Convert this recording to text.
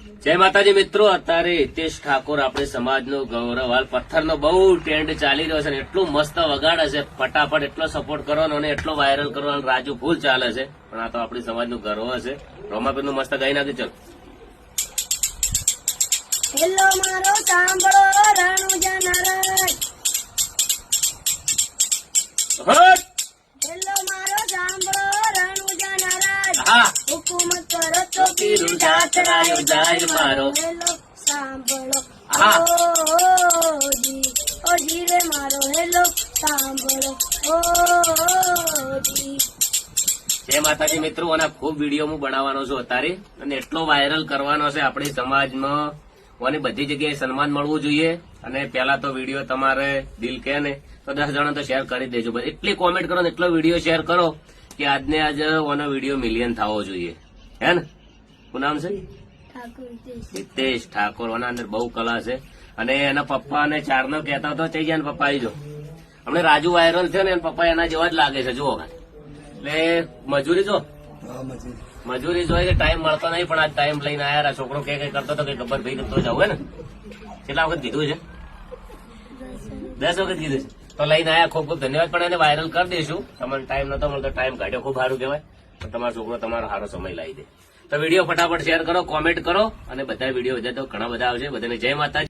જય માતાજી મિત્રો, અત્યારે હિતેશ ઠાકોર આપણે સમાજનો ગૌરવ, હાલ પથ્થરનો બહુ ટ્રેન્ડ ચાલી રહ્યો છે અને એટલું મસ્ત વગાડે છે. ફટાફટ એટલો સપોર્ટ કરવાનો અને એટલો વાયરલ કરવાનો. રાજુ ફૂલ ચાલે છે, પણ આ તો આપણી સમાજનું ગર્વ છે. રોમાપીરનું મસ્ત ગાઈ નાખી. ચલ હેલો મારો સાંભળો રણુજા નારાજ, હટ. હેલો મારો સાંભળો રણુજા નારાજ, હા, હુકુમત કરો તો પીરું જાતરાયો જાય મારો. હેલો સાંભળો હા. ઓ જી રે મારો હેલો સાંભળો જી. જય માતાજી મિત્રો, અને ખૂબ વિડીયો હું બનાવવાનો છું અત્યારે, અને એટલો વાયરલ કરવાનો છે આપણી સમાજમાં. અને બધી જગ્યાએ સન્માન મળવું જોઈએ. અને પેલા તો વિડીયો તમારે દિલ કહે ને તો 10 જણા તો શેર કરી દેજો. બસ એટલી કોમેન્ટ કરો ને એટલો વિડીયો શેર કરો કે આજને આજ ઓનો વિડીયો મિલિયન થવો જોઈએ. હે ને? શું નામ છે? ઠાકોર હિતેશ. હિતેશ ઠાકોર. આના અંદર બહુ કલા છે. અને એના પપ્પા અને ચારનો કહેતા હતો ચઈ ગયા પપ્પા આવી જો. હમણાં રાજુ વાયરલ છે ને એના પપ્પા એના જેવા જ લાગે છે. જુઓ એટલે મજૂરી જો, મજૂરી જોઈએ કે ટાઈમ મળતો નહીં, પણ આજ ટાઈમ લઈને આયા. છોકરો કે કઈ કરતો હતો કે ગબ્બર ભાઈ કરતો જાવ. હે ને? કેટલા વખત કીધું છે? 10 વખત કીધું છે. તો લઈને આયા. ખૂબ ખૂબ ધન્યવાદ. પણ એને વાયરલ કરી દઈશું. તમને ટાઈમ નતો મળતો, ટાઈમ કાઢ્યો. ખૂબ સારું કહેવાય. પણ તમારો છોકરો તમારો સારો સમય લાવી દે. તો વિડીયો ફટાફટ શેર કરો, કોમેન્ટ કરો, અને બધા વિડીયો બધા તો ઘણા બધા આવશે. બધાને જય માતાજી.